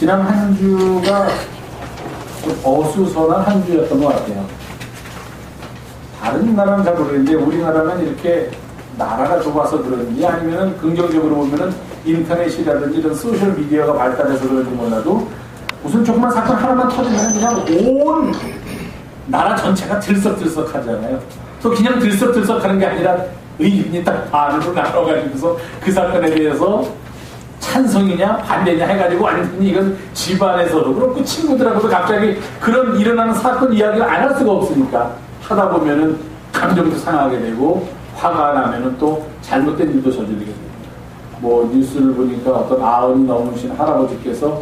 지난 한 주가 좀 어수선한 한 주였던 것 같아요. 다른 나라는 잘 모르겠는데 우리나라는 이렇게 나라가 좁아서 그런지 아니면 긍정적으로 보면은 인터넷이라든지 이런 소셜 미디어가 발달해서 그런지 몰라도 무슨 조그만 사건 하나만 터지면 그냥 온 나라 전체가 들썩들썩 하잖아요. 또 그냥 들썩들썩 하는 게 아니라 의견이 딱 반으로 나눠가지고서 그 사건에 대해서 찬성이냐 반대냐 해가지고 완전히 이건 집안에서도 그렇고 친구들하고도 갑자기 그런 일어나는 사건 이야기를 안 할 수가 없으니까 하다 보면은 감정도 상하게 되고 화가 나면은 또 잘못된 일도 저지르게 됩니다. 뭐 뉴스를 보니까 어떤 90이 넘으신 할아버지께서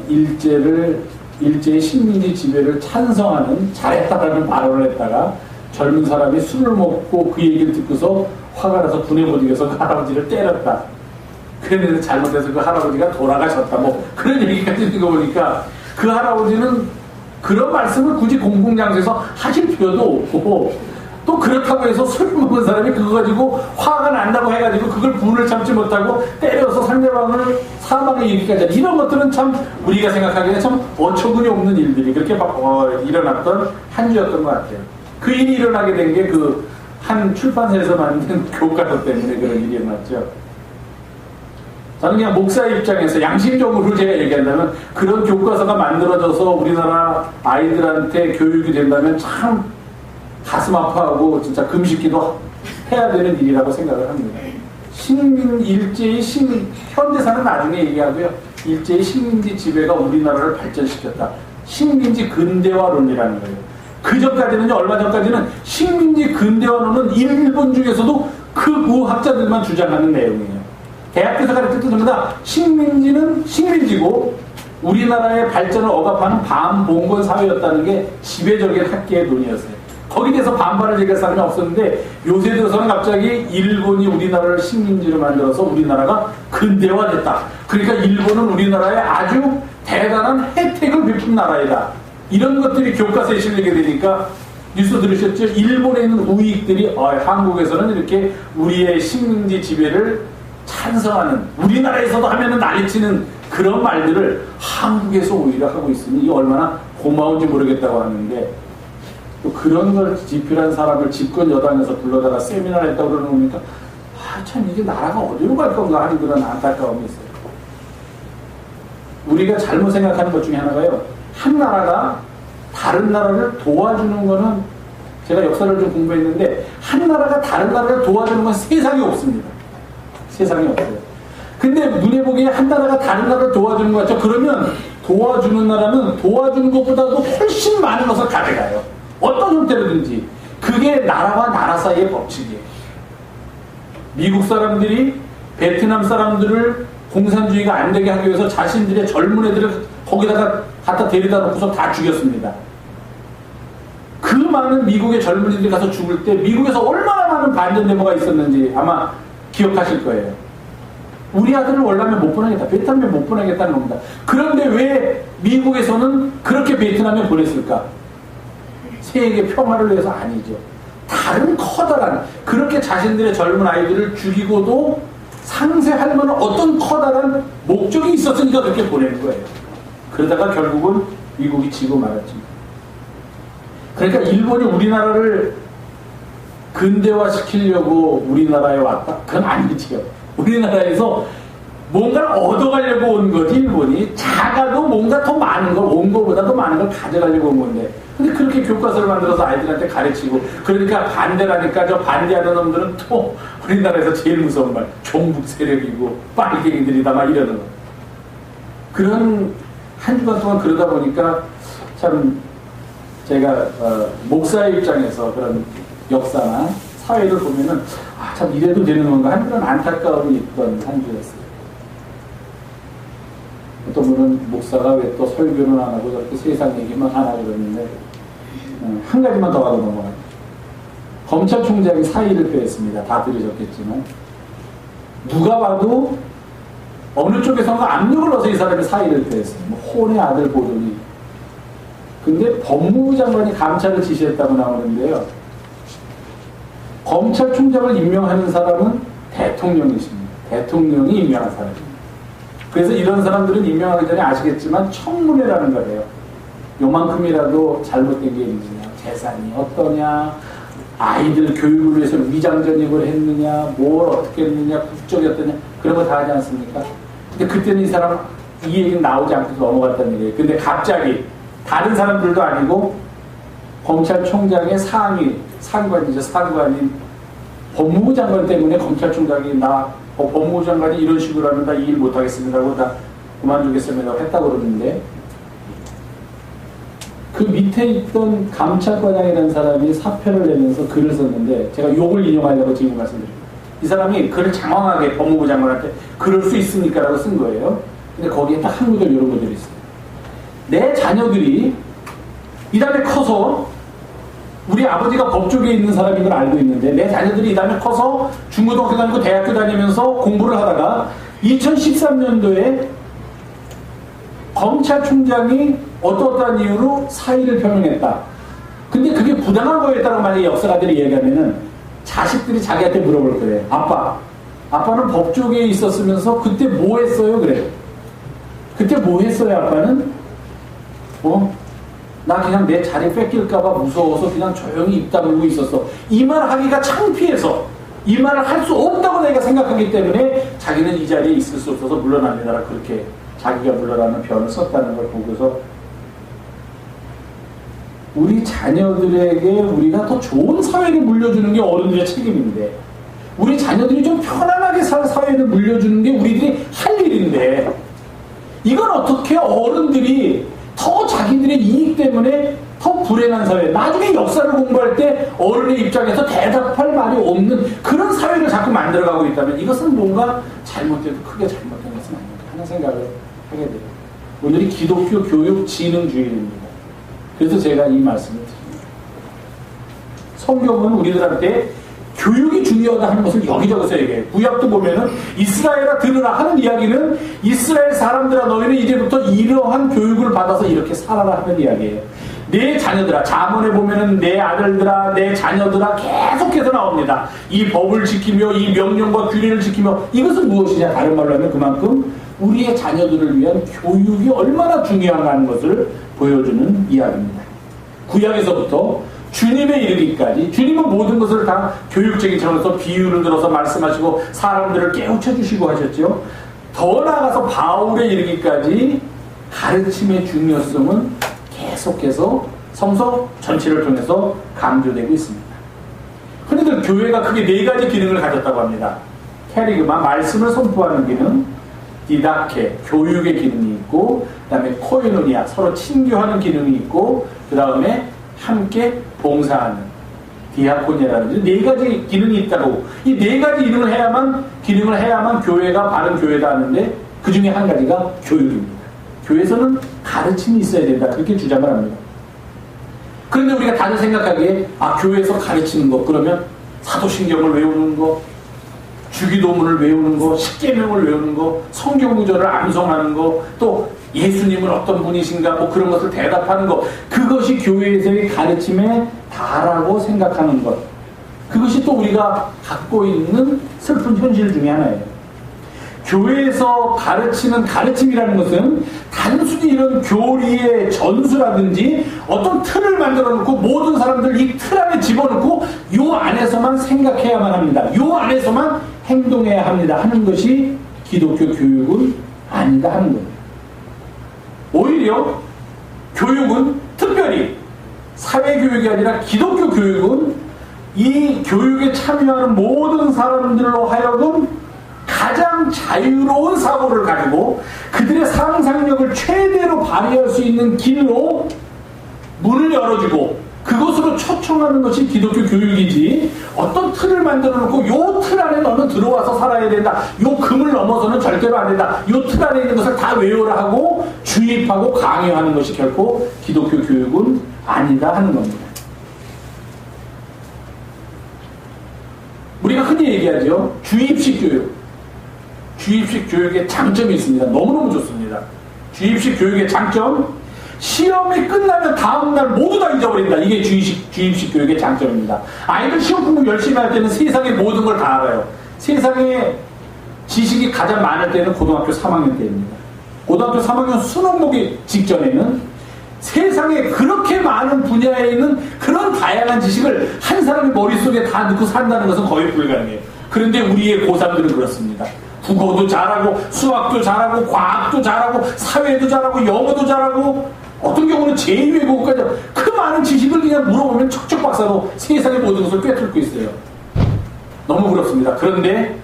일제의 식민지 지배를 찬성하는 잘했다라는 발언을 했다가 젊은 사람이 술을 먹고 그 얘기를 듣고서 화가 나서 분에 못 이겨서 그 할아버지를 때렸다. 그랬는데 잘못해서 그 할아버지가 돌아가셨다. 뭐 그런 얘기까지 있는 거 보니까 그 할아버지는 그런 말씀을 굳이 공공장소에서 하실 필요도 없고 또 그렇다고 해서 술 먹은 사람이 그거 가지고 화가 난다고 해가지고 그걸 분을 참지 못하고 때려서 상대방을 사망에 이르기까지 이런 것들은 참 우리가 생각하기에는 참 어처구니 없는 일들이 그렇게 일어났던 한 주였던 것 같아요. 그 일이 일어나게 된 게 그 한 출판사에서 만든 교과서 때문에 그런 일이 일어났죠. 저는 그냥 목사의 입장에서 양심적으로 제가 얘기한다면 그런 교과서가 만들어져서 우리나라 아이들한테 교육이 된다면 참 가슴 아파하고 진짜 금식기도 해야 되는 일이라고 생각을 합니다. 현대사는 나중에 얘기하고요. 일제의 식민지 지배가 우리나라를 발전시켰다. 식민지 근대화론이라는 거예요. 그 전까지는요, 얼마 전까지는 식민지 근대화론은 일본 중에서도 그 학자들만 주장하는 내용이에요. 대학교에서 가르쳤던 전부 다 식민지는 식민지고 우리나라의 발전을 억압하는 반봉건 사회였다는 게 지배적인 학계의 논의였어요. 거기에 대해서 반발을 얘기할 사람이 없었는데 요새 들어서는 갑자기 일본이 우리나라를 식민지로 만들어서 우리나라가 근대화됐다. 그러니까 일본은 우리나라에 아주 대단한 혜택을 베푼 나라이다. 이런 것들이 교과서에 실리게 되니까 뉴스 들으셨죠? 일본에 있는 우익들이 한국에서는 이렇게 우리의 식민지 지배를 찬성하는 우리나라에서도 하면은 난리치는 그런 말들을 한국에서 오히려 하고 있으니 이게 얼마나 고마운지 모르겠다고 하는데 또 그런 걸 지필한 사람을 집권 여당에서 불러다가 세미나를 했다고 그러는 겁니까? 참 이게 나라가 어디로 갈 건가 하는 그런 안타까움이 있어요. 우리가 잘못 생각하는 것 중에 하나가요. 한 나라가 다른 나라를 도와주는 거는 제가 역사를 좀 공부했는데 한 나라가 다른 나라를 도와주는 건 세상에 없습니다. 세상에 없어요. 근데 눈에 보기에 한 나라가 다른 나라를 도와주는 것 같죠? 그러면 도와주는 나라는 도와주는 것보다도 훨씬 많은 것을 가져가요. 어떤 형태로든지. 그게 나라와 나라 사이의 법칙이에요. 미국 사람들이 베트남 사람들을 공산주의가 안 되게 하기 위해서 자신들의 젊은 애들을 거기다가 갖다 데려다 놓고서 다 죽였습니다. 그 많은 미국의 젊은이들이 가서 죽을 때 미국에서 얼마나 많은 반전 데모가 있었는지 아마 기억하실 거예요. 우리 아들을 월남에 못 보내겠다. 베트남에 못 보내겠다는 겁니다. 그런데 왜 미국에서는 그렇게 베트남에 보냈을까? 세계 평화를 위해서 아니죠. 다른 커다란 그렇게 자신들의 젊은 아이들을 죽이고도 상쇄할 만한 어떤 커다란 목적이 있었으니까 그렇게 보내는 거예요. 그러다가 결국은 미국이 지고 말았죠. 그러니까 일본이 우리나라를 근대화시키려고 우리나라에 왔다? 그건 아니지요. 우리나라에서 뭔가를 얻어가려고 온 거지, 일본이. 작아도 뭔가 더 많은 걸, 온 거보다 더 많은 걸 가져가려고 온 건데. 근데 그렇게 교과서를 만들어서 아이들한테 가르치고, 그러니까 반대라니까 저 반대하는 놈들은 또 우리나라에서 제일 무서운 말, 종북 세력이고, 빨갱이들이다, 막 이러는 거. 그런 한 주간 동안 그러다 보니까 참 제가 목사의 입장에서 그런 역사나 사회를 보면은 참 이래도 되는 건가 하는 그런 안타까움이 있던 한 주였어요. 어떤 분은 목사가 왜 또 설교는 안 하고 저렇게 세상 얘기만 하나 그러는데 한 가지만 더 하고 넘어가요. 검찰총장이 사의를 표했습니다. 다 들으셨겠지만 누가 봐도 어느 쪽에선가 압력을 넣어서 이 사람이 사의를 표했어요. 뭐 혼의 아들 보더니. 근데 법무부 장관이 감찰을 지시했다고 나오는데요. 검찰총장을 임명하는 사람은 대통령이십니다. 대통령이 임명한 사람입니다. 그래서 이런 사람들은 임명하기 전에 아시겠지만 청문회라는 걸 해요. 요만큼이라도 잘못된 게 있느냐, 재산이 어떠냐, 아이들 교육을 위해서 위장전입을 했느냐, 뭘 어떻게 했느냐, 국적이 어떠냐, 그런 거 다 하지 않습니까? 근데 그때는 이 사람 이 얘기는 나오지 않고 넘어갔다는 얘기예요. 근데 갑자기 다른 사람들도 아니고 검찰총장의 상관이죠. 상관인 법무부 장관 때문에 검찰총장이 법무부 장관이 이런 식으로 하면 나 이 일 못하겠습니다고 다 그만두겠습니다 했다고 그러는데, 그 밑에 있던 감찰과장이라는 사람이 사표를 내면서 글을 썼는데, 제가 욕을 인용하려고 지금 말씀드립니다. 이 사람이 글을 장황하게 법무부 장관한테 그럴 수 있습니까? 라고 쓴 거예요. 근데 거기에 딱 한 구절 이런 것들이 있어요. 내 자녀들이 이 다음에 커서, 우리 아버지가 법조계에 있는 사람인 걸 알고 있는데, 내 자녀들이 이 다음에 커서 중고등학교 다니고 대학교 다니면서 공부를 하다가 2013년도에 검찰총장이 어떠한 이유로 사의를 표명했다. 근데 그게 부당한 거였다고 만약에 역사가들이 얘기하면은 자식들이 자기한테 물어볼 거예요. 아빠는 법조계에 있었으면서 그때 뭐 했어요? 그래. 그때 뭐 했어요, 아빠는? 나 그냥 내 자리 뺏길까봐 무서워서 그냥 조용히 입 다물고 있었어. 이 말 하기가 창피해서, 이 말을 할 수 없다고 내가 생각하기 때문에 자기는 이 자리에 있을 수 없어서 물러납니다. 그렇게 자기가 물러나는 변을 썼다는 걸 보고서, 우리 자녀들에게 우리가 더 좋은 사회를 물려주는 게 어른들의 책임인데, 우리 자녀들이 좀 편안하게 살 사회를 물려주는 게 우리들이 할 일인데, 이건 어떻게 어른들이 더 자기들의 이익 때문에 더 불행한 사회, 나중에 역사를 공부할 때 어른의 입장에서 대답할 말이 없는 그런 사회를 자꾸 만들어가고 있다면, 이것은 뭔가 잘못돼도 크게 잘못된 것은 아닌가 하는 생각을 하게 돼요. 오늘이 기독교 교육 진흥주일입니다. 그래서 제가 이 말씀을 드립니다. 성경은 우리들한테 교육이 중요하다 하는 것을 여기저기서 얘기해요. 구약도 보면은 이스라엘아 들으라 하는 이야기는 이스라엘 사람들아 너희는 이제부터 이러한 교육을 받아서 이렇게 살아라 하는 이야기예요. 내 자녀들아, 잠언에 보면은 내 아들들아, 내 자녀들아 계속해서 나옵니다. 이 법을 지키며 이 명령과 규례를 지키며, 이것은 무엇이냐? 다른 말로 하면 그만큼 우리의 자녀들을 위한 교육이 얼마나 중요한가 하는 것을 보여주는 이야기입니다. 구약에서부터 주님에 이르기까지, 주님은 모든 것을 다 교육적인 차원에서 비유를 들어서 말씀하시고 사람들을 깨우쳐 주시고 하셨죠. 더 나아가서 바울에 이르기까지 가르침의 중요성은 계속해서 성서 전체를 통해서 강조되고 있습니다. 흔히들 교회가 크게 네 가지 기능을 가졌다고 합니다. 캐리그마, 말씀을 선포하는 기능, 디다케, 교육의 기능이 있고, 그 다음에 코이노니아, 서로 친교하는 기능이 있고, 그 다음에 함께 봉사하는 디아코니아라는 네 가지 기능이 있다고. 이 네 가지 기능을 해야만 교회가 바른 교회다 하는데, 그 중에 한 가지가 교육입니다. 교회에서는 가르침이 있어야 된다, 그렇게 주장을 합니다. 그런데 우리가 다들 생각하기에 교회에서 가르치는 것, 그러면 사도신경을 외우는 거, 주기도문을 외우는 거, 십계명을 외우는 거, 성경구절을 암송하는 거, 또 예수님은 어떤 분이신가, 뭐 그런 것을 대답하는 것, 그것이 교회에서의 가르침에 다라고 생각하는 것, 그것이 또 우리가 갖고 있는 슬픈 현실 중에 하나예요. 교회에서 가르치는 가르침이라는 것은 단순히 이런 교리의 전수라든지 어떤 틀을 만들어 놓고 모든 사람들 이 틀 안에 집어넣고 요 안에서만 생각해야만 합니다, 요 안에서만 행동해야 합니다 하는 것이 기독교 교육은 아니다 하는 겁니다. 오히려 교육은 특별히 사회교육이 아니라 기독교 교육은 이 교육에 참여하는 모든 사람들로 하여금 가장 자유로운 사고를 가지고 그들의 상상력을 최대로 발휘할 수 있는 길로 문을 열어주고 그것으로 초청하는 것이 기독교 교육이지, 어떤 틀을 만들어 놓고 요 틀 안에 너는 들어와서 살아야 된다, 요 금을 넘어서는 절대로 안 된다, 요 틀 안에 있는 것을 다 외우라 하고 주입하고 강요하는 것이 결코 기독교 교육은 아니다 하는 겁니다. 우리가 흔히 얘기하죠, 주입식 교육. 주입식 교육의 장점이 있습니다. 너무너무 좋습니다. 주입식 교육의 장점, 시험이 끝나면 다음날 모두 다 잊어버린다. 이게 주입식 교육의 장점입니다. 아이들 시험 공부 열심히 할 때는 세상의 모든 걸 다 알아요. 세상에 지식이 가장 많을 때는 고등학교 3학년 때입니다. 고등학교 3학년 수능 보기 직전에는 세상에 그렇게 많은 분야에 있는 그런 다양한 지식을 한 사람의 머릿속에 다 넣고 산다는 것은 거의 불가능해요. 그런데 우리의 고3들은 그렇습니다. 국어도 잘하고 수학도 잘하고 과학도 잘하고 사회도 잘하고 영어도 잘하고 어떤 경우는 제2외국어까지 그 많은 지식을 그냥 물어보면 척척 박사로 세상의 모든 것을 꿰뚫고 있어요. 너무 부럽습니다. 그런데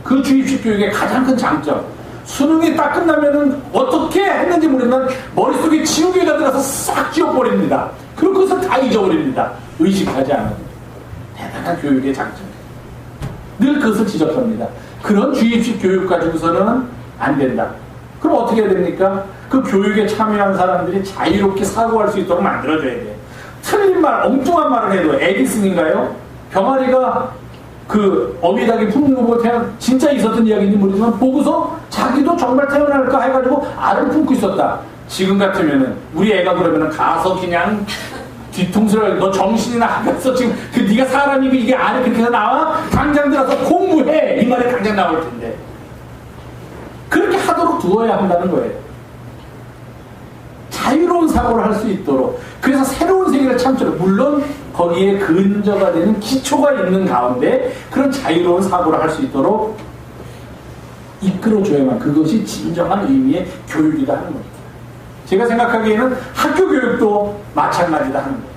그 주입식 교육의 가장 큰 장점, 수능이 딱 끝나면은 어떻게 했는지 모르지만 머릿속에 지우개가 들어서 싹 지워버립니다. 그런 것을 다 잊어버립니다. 의식하지 않아도. 대단한 교육의 장점. 늘 그것을 지적합니다. 그런 주입식 교육 가지고서는 안 된다. 그럼 어떻게 해야 됩니까? 그 교육에 참여한 사람들이 자유롭게 사고할 수 있도록 만들어줘야 돼요. 틀린 말, 엉뚱한 말을 해도 에디슨인가요? 병아리가 그 어미닭이 품는 거 보고 진짜 있었던 이야기인지 모르지만 보고서 자기도 정말 태어날까 해가지고 알을 품고 있었다. 지금 같으면은 우리 애가 그러면은 가서 그냥 뒤통수를 너 정신이 나갔어 지금 그 네가 사람이고 이게 안에 그렇게 해서 나와? 당장 들어서 공부해 이 말에 당장 나올 텐데 그렇게 하도록 두어야 한다는 거예요. 자유로운 사고를 할 수 있도록. 그래서 새로운 세계를 참도록. 물론 거기에 근저가 되는 기초가 있는 가운데 그런 자유로운 사고를 할 수 있도록 이끌어줘야만 그것이 진정한 의미의 교육이다 하는 겁니다. 제가 생각하기에는 학교 교육도 마찬가지다 하는 거예요.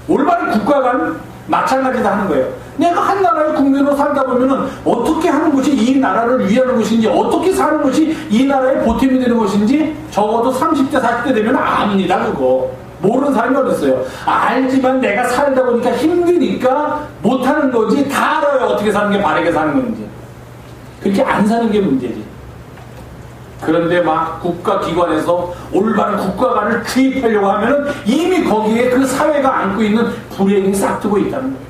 올바른 국가 간 마찬가지다 하는 거예요. 내가 한 나라의 국민으로 살다 보면은 어떻게 하는 것이 이 나라를 위하는 것인지 어떻게 사는 것이 이 나라의 보탬이 되는 것인지 적어도 30대 40대 되면 압니다. 그거 모르는 사람이 어딨어요. 알지만 내가 살다 보니까 힘드니까 못하는 거지. 다 알아요. 어떻게 사는 게 바르게 사는 건지. 그렇게 안 사는 게 문제지. 그런데 막 국가기관에서 올바른 국가관을 투입하려고 하면은 이미 거기에 그 사회가 안고 있는 불행이 싹트고 있다는 거예요.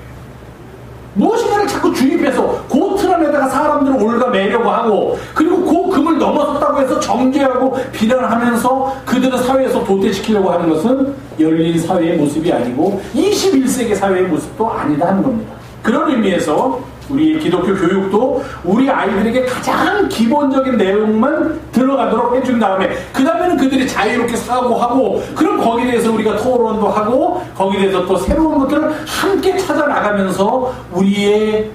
무엇인가를 자꾸 주입해서 그 틀 안에다가 사람들을 올가매려고 하고 그리고 그 금을 넘어섰다고 해서 정죄하고 비난하면서 그들을 사회에서 도태시키려고 하는 것은 열린 사회의 모습이 아니고 21세기 사회의 모습도 아니다 하는 겁니다. 그런 의미에서 우리 기독교 교육도 우리 아이들에게 가장 기본적인 내용만 들어가도록 해준 다음에 그 다음에는 그들이 자유롭게 사고하고 그럼 거기에 대해서 우리가 토론도 하고 거기에 대해서 또 새로운 것들을 함께 찾아나가면서 우리의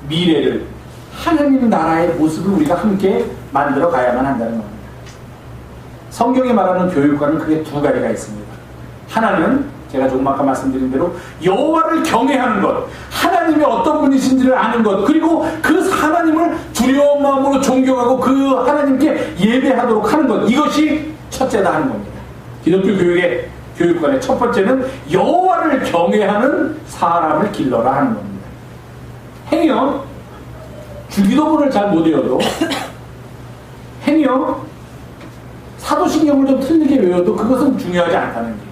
미래를 하나님 나라의 모습을 우리가 함께 만들어 가야만 한다는 겁니다. 성경이 말하는 교육과는 크게 두 가지가 있습니다. 하나는 제가 조금 아까 말씀드린 대로 여호와를 경외하는 것, 하나님이 어떤 분이신지를 아는 것, 그리고 그 하나님을 두려운 마음으로 존경하고 그 하나님께 예배하도록 하는 것, 이것이 첫째다 하는 겁니다. 기독교 교육의 교육관의 첫 번째는 여호와를 경외하는 사람을 길러라 하는 겁니다. 행여 주기도문을 잘 못 외워도 행여 사도신경을 좀 틀리게 외워도 그것은 중요하지 않다는 거예요.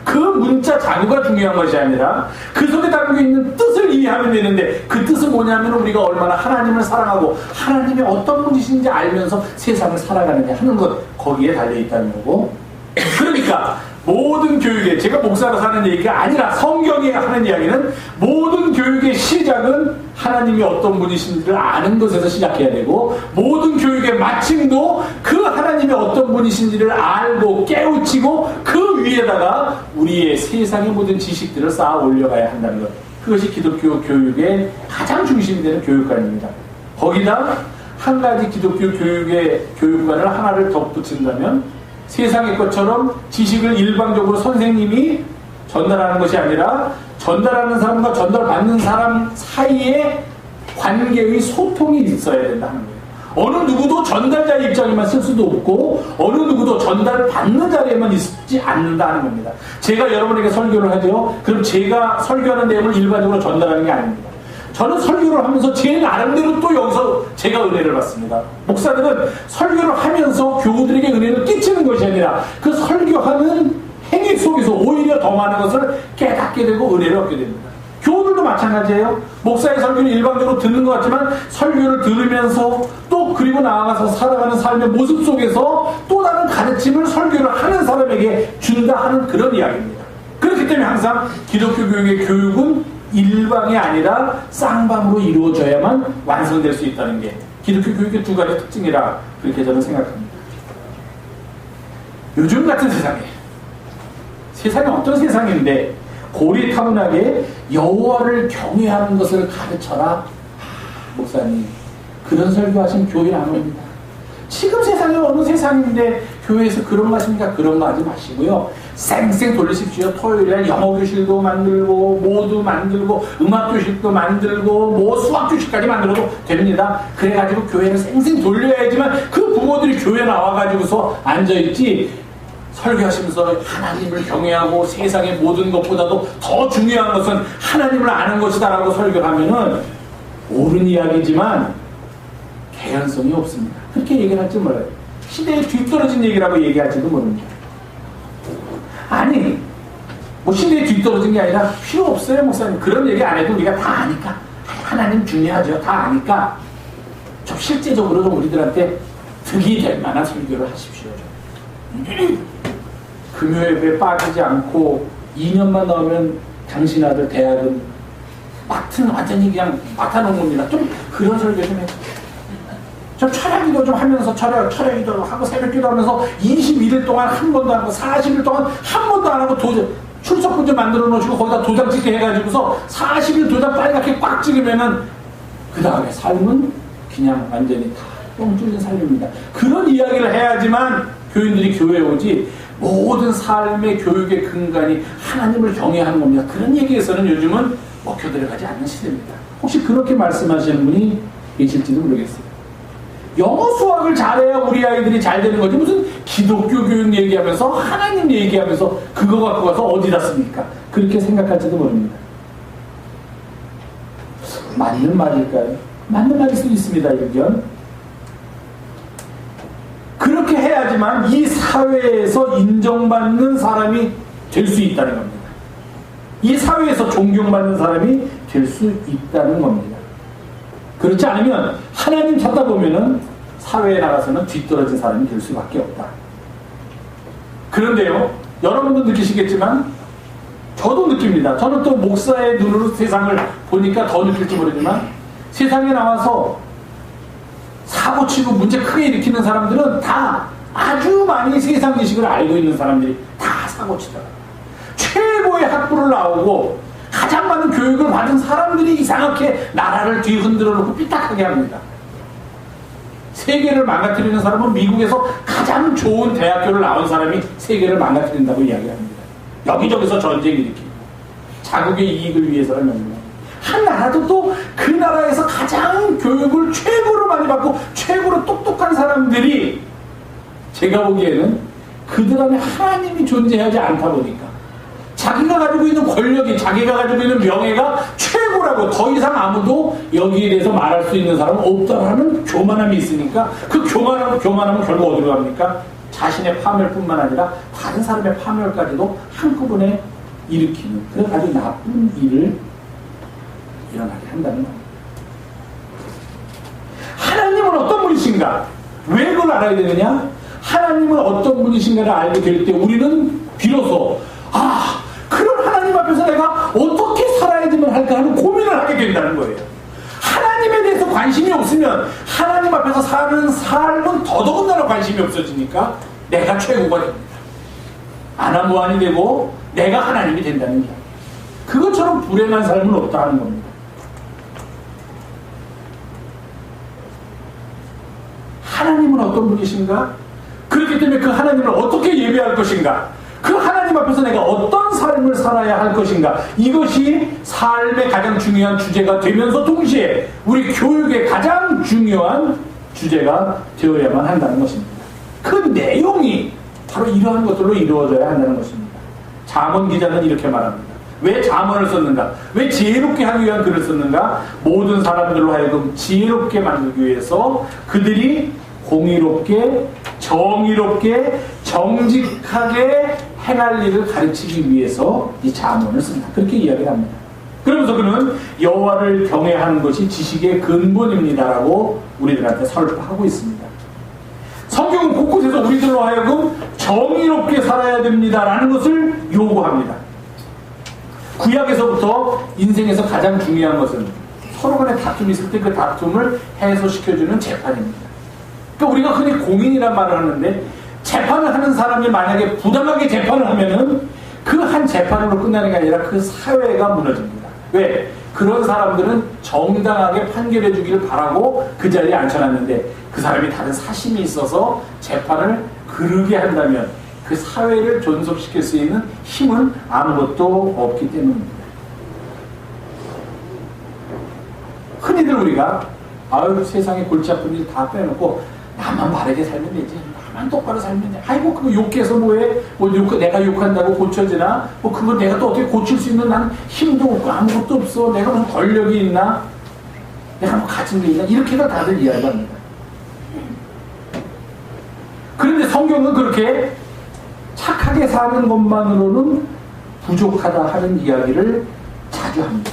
그 문자 자구가 중요한 것이 아니라 그 속에 담겨 있는 뜻을 이해하면 되는데 그 뜻은 뭐냐면 우리가 얼마나 하나님을 사랑하고 하나님이 어떤 분이신지 알면서 세상을 살아가느냐 하는 것 거기에 달려있다는 거고 그러니까 모든 교육에 제가 목사로 하는 얘기가 아니라 성경이 하는 이야기는 모든 교육의 시작은 하나님이 어떤 분이신지를 아는 것에서 시작해야 되고 모든 교육의 마침도 그 하나님이 어떤 분이신지를 알고 깨우치고 그 위에다가 우리의 세상의 모든 지식들을 쌓아 올려가야 한다는 것. 그것이 기독교 교육의 가장 중심이 되는 교육관입니다. 거기다 한 가지 기독교 교육의 교육관을 하나를 덧붙인다면 세상의 것처럼 지식을 일방적으로 선생님이 전달하는 것이 아니라 전달하는 사람과 전달받는 사람 사이에 관계의 소통이 있어야 된다 하는 거예요. 어느 누구도 전달자 입장에만 쓸 수도 없고 어느 누구도 전달받는 자리에만 있지 않는다 하는 겁니다. 제가 여러분에게 설교를 하죠. 그럼 제가 설교하는 내용을 일반적으로 전달하는 게 아닙니다. 저는 설교를 하면서 제 나름대로 또 여기서 제가 은혜를 받습니다. 목사들은 설교를 하면서 교우들에게 은혜를 끼치는 것이 아니라 그 설교하는 행위 속에서 오히려 더 많은 것을 깨닫게 되고 은혜를 얻게 됩니다. 교우들도 마찬가지예요. 목사의 설교를 일방적으로 듣는 것 같지만 설교를 들으면서 또 그리고 나아가서 살아가는 삶의 모습 속에서 또 다른 가르침을 설교를 하는 사람에게 준다 하는 그런 이야기입니다. 그렇기 때문에 항상 기독교 교육의 교육은 일방이 아니라 쌍방으로 이루어져야만 완성될 수 있다는 게 기독교 교육의 두 가지 특징이라 그렇게 저는 생각합니다. 요즘 같은 세상이 어떤 세상인데 고리타분하게 여호와를 경외하는 것을 가르쳐라. 목사님, 그런 설교하시면 교회는 안 옵니다. 지금 세상이 어느 세상인데 교회에서 그런 거 하십니까? 그런 거 하지 마시고요. 쌩쌩 돌리십시오. 토요일에 영어교실도 만들고 모두 만들고 음악교실도 만들고 뭐 수학교실까지 만들어도 됩니다. 그래가지고 교회를 쌩쌩 돌려야지만 그 부모들이 교회 나와가지고서 앉아있지, 설교하시면서 하나님을 경외하고 세상의 모든 것보다도 더 중요한 것은 하나님을 아는 것이다 라고 설교를 하면은 옳은 이야기지만 개연성이 없습니다. 그렇게 얘기를 할지 몰라요. 시대에 뒤떨어진 얘기라고 얘기할지도 모릅니다. 아니, 뭐 시대에 뒤떨어진 게 아니라 필요 없어요, 목사님. 그런 얘기 안 해도 우리가 다 아니까. 하나님 중요하죠. 다 아니까 좀 실제적으로 좀 우리들한테 득이 될 만한 설교를 하십시오. 금요예배에 빠지지 않고 2년만 나오면 당신 아들 대학은 완전히 그냥 맡아놓은 겁니다. 좀 그런 설교 좀 해요. 좀 철야기도 좀 하면서 철야기도 하고 새벽기도 하면서 21일 동안 한 번도 안 하고 40일 동안 한 번도 안 하고 출석부 좀 만들어 놓으시고 거기다 도장 찍게 해가지고서 40일 도장 빨갛게 꽉 찍으면은 그 다음에 삶은 그냥 완전히 다 뻥 뚫린 삶입니다. 그런 이야기를 해야지만 교인들이 교회에 오지, 모든 삶의 교육의 근간이 하나님을 경외하는 겁니다. 그런 얘기에서는 요즘은 먹혀 들어가지 않는 시대입니다. 혹시 그렇게 말씀하시는 분이 계실지도 모르겠어요. 영어 수학을 잘해야 우리 아이들이 잘 되는 거지, 무슨 기독교 교육 얘기하면서 하나님 얘기하면서 그거 갖고 가서 어디다 씁니까? 그렇게 생각할지도 모릅니다. 맞는 말일까요? 맞는 말일 수도 있습니다. 의견. 그렇게 해야지만 이 사회에서 인정받는 사람이 될 수 있다는 겁니다. 이 사회에서 존경받는 사람이 될 수 있다는 겁니다. 그렇지 않으면 하나님 찾다 보면은 사회에 나가서는 뒤떨어진 사람이 될 수밖에 없다. 그런데요, 여러분도 느끼시겠지만 저도 느낍니다. 저는 또 목사의 눈으로 세상을 보니까 더 느낄지 모르지만 세상에 나와서 사고치고 문제 크게 일으키는 사람들은 다 아주 많이 세상 지식을 알고 있는 사람들이 다 사고치더라고요. 최고의 학부를 나오고 가장 많은 교육을 받은 사람들이 이상하게 나라를 뒤흔들어 놓고 삐딱하게 합니다. 세계를 망가뜨리는 사람은 미국에서 가장 좋은 대학교를 나온 사람이 세계를 망가뜨린다고 이야기합니다. 여기저기서 전쟁 일으키고 자국의 이익을 위해서라면 한 나라도 또 그 나라에서 가장 교육을 최고로 많이 받고 최고로 똑똑한 사람들이 제가 보기에는 그들 안에 하나님이 존재하지 않다 보니까 자기가 가지고 있는 권력이, 자기가 가지고 있는 명예가 최고라고 더 이상 아무도 여기에 대해서 말할 수 있는 사람은 없다라는 교만함이 있으니까 그 교만함은 결국 어디로 갑니까? 자신의 파멸뿐만 아니라 다른 사람의 파멸까지도 한꺼번에 일으키는 그런 아주 나쁜 일을 일어나게 한다는 겁니다. 하나님은 어떤 분이신가? 왜 그걸 알아야 되느냐? 하나님은 어떤 분이신가를 알게 될 때 우리는 비로소 그런 하나님 앞에서 내가 어떻게 살아야지만 할까 하는 고민을 하게 된다는 거예요. 하나님에 대해서 관심이 없으면 하나님 앞에서 사는 삶은 더더군다나 관심이 없어지니까 내가 최고가 됩니다. 아나무한이 되고 내가 하나님이 된다는 게 그것처럼 불행한 삶은 없다는 겁니다. 하나님은 어떤 분이신가? 그렇기 때문에 그 하나님을 어떻게 예배할 것인가? 그 하나님 앞에서 내가 어떤 삶을 살아야 할 것인가? 이것이 삶의 가장 중요한 주제가 되면서 동시에 우리 교육의 가장 중요한 주제가 되어야만 한다는 것입니다. 그 내용이 바로 이러한 것들로 이루어져야 한다는 것입니다. 잠언 기자는 이렇게 말합니다. 왜 잠언을 썼는가? 왜 지혜롭게 하기 위한 글을 썼는가? 모든 사람들로 하여금 지혜롭게 만들기 위해서 그들이 공의롭게, 정의롭게, 정직하게 행할 일을 가르치기 위해서 이 잠언을 쓴다. 그렇게 이야기를 합니다. 그러면서 그는 여호와를 경외하는 것이 지식의 근본입니다라고 우리들한테 설파하고 있습니다. 성경은 곳곳에서 우리들로 하여금 정의롭게 살아야 됩니다라는 것을 요구합니다. 구약에서부터 인생에서 가장 중요한 것은 서로 간에 다툼이 있을 때 그 다툼을 해소시켜주는 재판입니다. 그러니까 우리가 흔히 공인이란 말을 하는데 재판을 하는 사람이 만약에 부당하게 재판을 하면은 그 한 재판으로 끝나는 게 아니라 그 사회가 무너집니다. 왜? 그런 사람들은 정당하게 판결해 주기를 바라고 그 자리에 앉혀놨는데 그 사람이 다른 사심이 있어서 재판을 그르게 한다면 그 사회를 존속시킬 수 있는 힘은 아무것도 없기 때문입니다. 흔히들 우리가 아유 세상에 골치 아픈 일 다 빼놓고 나만 바르게 살면 되지, 나만 똑바로 살면 돼. 아이고 그거 욕해서 뭐해? 내가 욕한다고 고쳐지나? 그거 내가 또 어떻게 고칠 수 있는 난 힘도 없고 아무것도 없어. 내가 무슨 권력이 있나? 내가 뭐 가진 게 있나? 이렇게가 다들 이야기합니다. 그런데 성경은 그렇게 착하게 사는 것만으로는 부족하다 하는 이야기를 자주 합니다.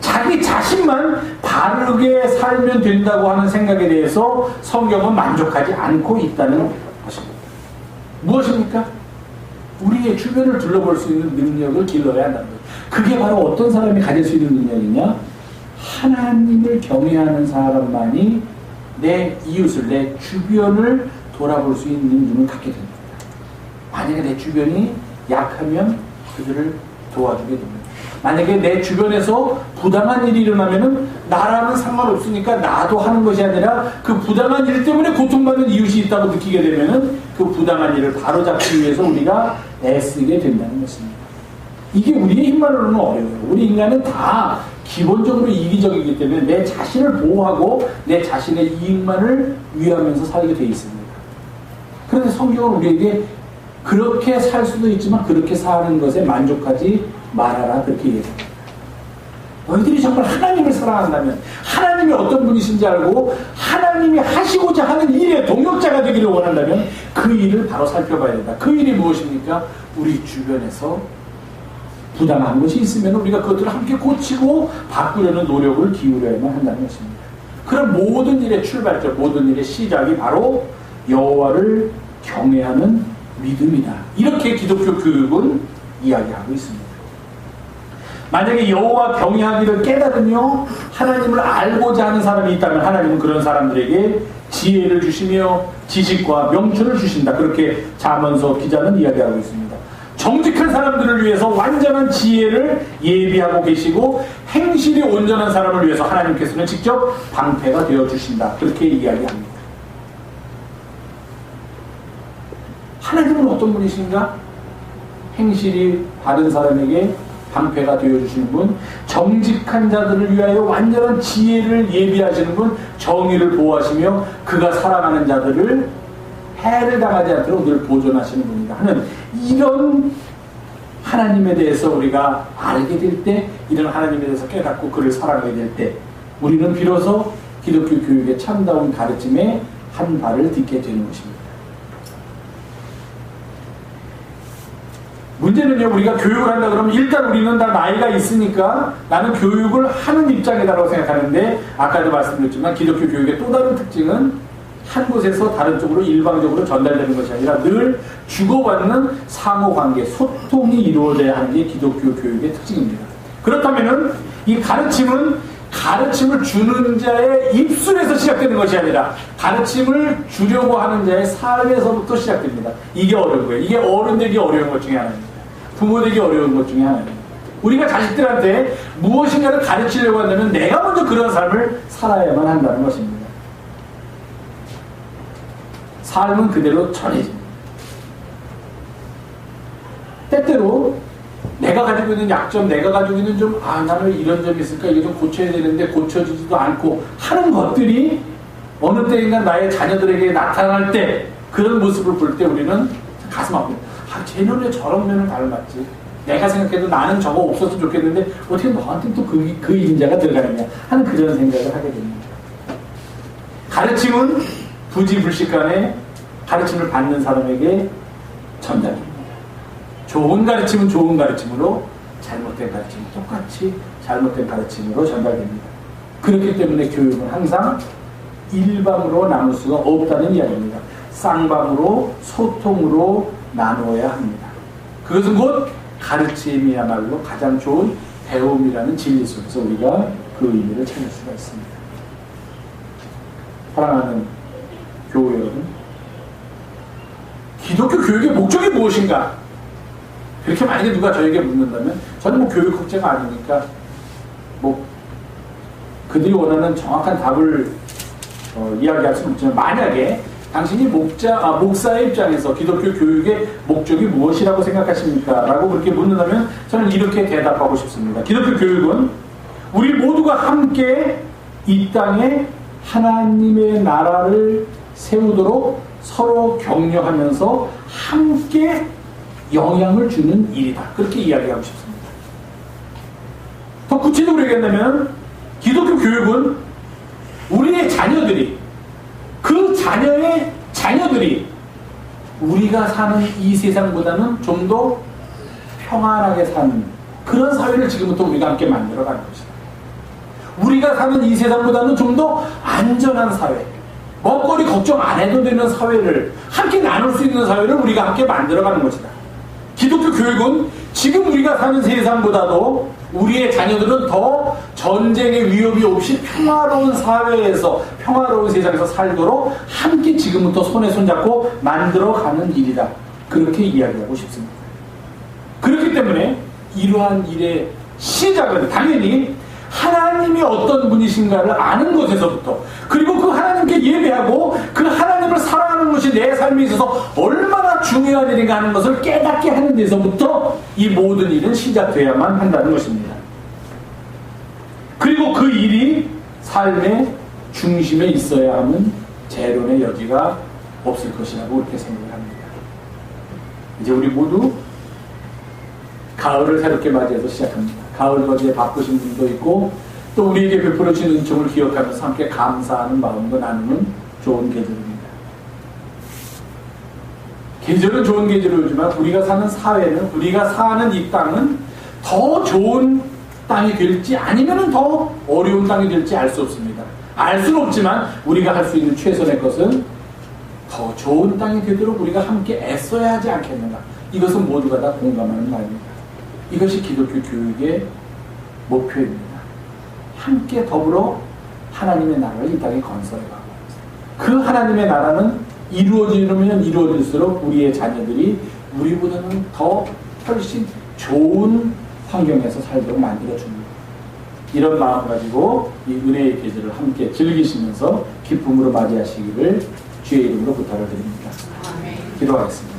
자기 자신만 바르게 살면 된다고 하는 생각에 대해서 성경은 만족하지 않고 있다는 것입니다. 무엇입니까? 우리의 주변을 둘러볼 수 있는 능력을 길러야 한다는 거예요. 그게 바로 어떤 사람이 가질 수 있는 능력이냐? 하나님을 경외하는 사람만이 내 이웃을, 내 주변을 돌아볼 수 있는 눈을 갖게 됩니다. 만약에 내 주변이 약하면 그들을 도와주게 됩니다. 만약에 내 주변에서 부당한 일이 일어나면은 나랑은 상관없으니까 나도 하는 것이 아니라 그 부당한 일 때문에 고통받는 이웃이 있다고 느끼게 되면은 그 부당한 일을 바로잡기 위해서 우리가 애쓰게 된다는 것입니다. 이게 우리의 힘만으로는 어려워요. 우리 인간은 다 기본적으로 이기적이기 때문에 내 자신을 보호하고 내 자신의 이익만을 위하면서 살게 돼 있습니다. 그런데 성경은 우리에게 그렇게 살 수도 있지만 그렇게 사는 것에 만족하지 말아라 그렇게 얘기합니다. 너희들이 정말 하나님을 사랑한다면 하나님이 어떤 분이신지 알고 하나님이 하시고자 하는 일의 동역자가 되기를 원한다면 그 일을 바로 살펴봐야 된다. 그 일이 무엇입니까? 우리 주변에서 부당한 것이 있으면 우리가 그것들을 함께 고치고 바꾸려는 노력을 기울여야만 한다는 것입니다. 그런 모든 일의 출발점, 모든 일의 시작이 바로 여호와를 경외하는 믿음이다. 이렇게 기독교 교육은 이야기하고 있습니다. 만약에 여호와 경외하기를 깨달으며 하나님을 알고자 하는 사람이 있다면 하나님은 그런 사람들에게 지혜를 주시며 지식과 명철을 주신다. 그렇게 잠언서 기자는 이야기하고 있습니다. 정직한 사람들을 위해서 완전한 지혜를 예비하고 계시고 행실이 온전한 사람을 위해서 하나님께서는 직접 방패가 되어주신다. 그렇게 이야기합니다. 하나님은 어떤 분이신가? 행실이 바른 사람에게 방패가 되어주시는 분, 정직한 자들을 위하여 완전한 지혜를 예비하시는 분, 정의를 보호하시며 그가 사랑하는 자들을 해를 당하지 않도록 늘 보존하시는 분이다 하는 이런 하나님에 대해서 우리가 알게 될 때, 이런 하나님에 대해서 깨닫고 그를 사랑하게 될 때 우리는 비로소 기독교 교육의 참다운 가르침에 한 발을 딛게 되는 것입니다. 문제는요, 우리가 교육을 한다 그러면 일단 우리는 다 나이가 있으니까 나는 교육을 하는 입장이라고 생각하는데, 아까도 말씀드렸지만 기독교 교육의 또 다른 특징은 한 곳에서 다른 쪽으로 일방적으로 전달되는 것이 아니라 늘 주고받는 상호관계, 소통이 이루어져야 하는 게 기독교 교육의 특징입니다. 그렇다면은 이 가르침을 주는 자의 입술에서 시작되는 것이 아니라 가르침을 주려고 하는 자의 삶에서부터 시작됩니다. 이게 어려운 거예요. 이게 어른 되기 어려운 것 중에 하나입니다. 부모 되기 어려운 것 중에 하나입니다. 우리가 자식들한테 무엇인가를 가르치려고 한다면 내가 먼저 그런 삶을 살아야만 한다는 것입니다. 삶은 그대로 전해집니다. 때때로 내가 가지고 있는 약점, 내가 가지고 있는 좀, 나는 이런 점이 있을까? 이게 좀 고쳐야 되는데 고쳐지지도 않고 하는 것들이 어느 때인가 나의 자녀들에게 나타날 때, 그런 모습을 볼 때 우리는 가슴 아프고, 쟤는 왜 저런 면을 닮았지? 내가 생각해도 나는 저거 없었으면 좋겠는데 어떻게 너한테 또 그 인자가 들어가느냐 하는 그런 생각을 하게 됩니다. 가르침은 부지불식간에 가르침을 받는 사람에게 전달됩니다. 좋은 가르침은 좋은 가르침으로, 잘못된 가르침은 똑같이 잘못된 가르침으로 전달됩니다. 그렇기 때문에 교육은 항상 일방으로 나눌 수가 없다는 이야기입니다. 쌍방으로, 소통으로 나누어야 합니다. 그것은 곧 가르침이야말로 가장 좋은 배움이라는 진리 속에서 우리가 그 의미를 찾을 수가 있습니다. 사랑하는 교우 여러분, 기독교 교육의 목적이 무엇인가? 그렇게 만약에 누가 저에게 묻는다면 저는 뭐 교육 학자가 아니니까 뭐 그들이 원하는 정확한 답을 이야기할 수는 없지만, 만약에 당신이 목사의 입장에서 기독교 교육의 목적이 무엇이라고 생각하십니까? 라고 그렇게 묻는다면 저는 이렇게 대답하고 싶습니다. 기독교 교육은 우리 모두가 함께 이 땅에 하나님의 나라를 세우도록 서로 격려하면서 함께 영향을 주는 일이다. 그렇게 이야기하고 싶습니다. 더 구체적으로 얘기한다면 기독교 교육은 우리의 자녀들이, 그 자녀의 자녀들이 우리가 사는 이 세상보다는 좀 더 평안하게 사는 그런 사회를 지금부터 우리가 함께 만들어가는 것이다. 우리가 사는 이 세상보다는 좀 더 안전한 사회, 먹거리 걱정 안 해도 되는 사회를 함께 나눌 수 있는 사회를 우리가 함께 만들어가는 것이다. 기독교 교육은 지금 우리가 사는 세상보다도 우리의 자녀들은 더 전쟁의 위협이 없이 평화로운 사회에서, 평화로운 세상에서 살도록 함께 지금부터 손에 손잡고 만들어가는 일이다. 그렇게 이야기하고 싶습니다. 그렇기 때문에 이러한 일의 시작은 당연히 하나님이 어떤 분이신가를 아는 것에서부터, 그리고 그 하나님께 예배하고 그 하나님을 사랑하는 것이 내 삶에 있어서 얼마나 중요한 일인가 하는 것을 깨닫게 하는 데서부터 이 모든 일은 시작되어야만 한다는 것입니다. 그리고 그 일이 삶의 중심에 있어야 하는 재론의 여지가 없을 것이라고 그렇게 생각합니다. 이제 우리 모두 가을을 새롭게 맞이해서 시작합니다. 가을 거지에 바쁘신 분도 있고, 또 우리에게 베풀어 주신 은총을 기억하면서 함께 감사하는 마음도 나누는 좋은 계절입니다. 계절은 좋은 계절이지만 우리가 사는 사회는, 우리가 사는 이 땅은 더 좋은 땅이 될지 아니면 더 어려운 땅이 될지 알 수 없습니다. 알 수는 없지만 우리가 할 수 있는 최선의 것은 더 좋은 땅이 되도록 우리가 함께 애써야 하지 않겠는가. 이것은 모두가 다 공감하는 말입니다. 이것이 기독교 교육의 목표입니다. 함께 더불어 하나님의 나라를 이 땅에 건설해가고, 그 하나님의 나라는 이루어지면 이루어질수록 우리의 자녀들이 우리보다는 더 훨씬 좋은 환경에서 살도록 만들어줍니다. 이런 마음 가지고 이 은혜의 계절을 함께 즐기시면서 기쁨으로 맞이하시기를 주의 이름으로 부탁을 드립니다. 기도하겠습니다.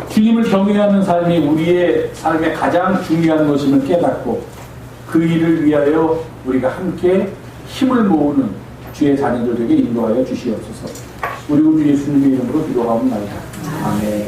주님을 경외하는 삶이 우리의 삶의 가장 중요한 것임을 깨닫고 그 일을 위하여 우리가 함께 힘을 모으는 주의 자녀들에게 인도하여 주시옵소서. 우리 구주 예수님의 이름으로 기도하옵나이다. 아멘.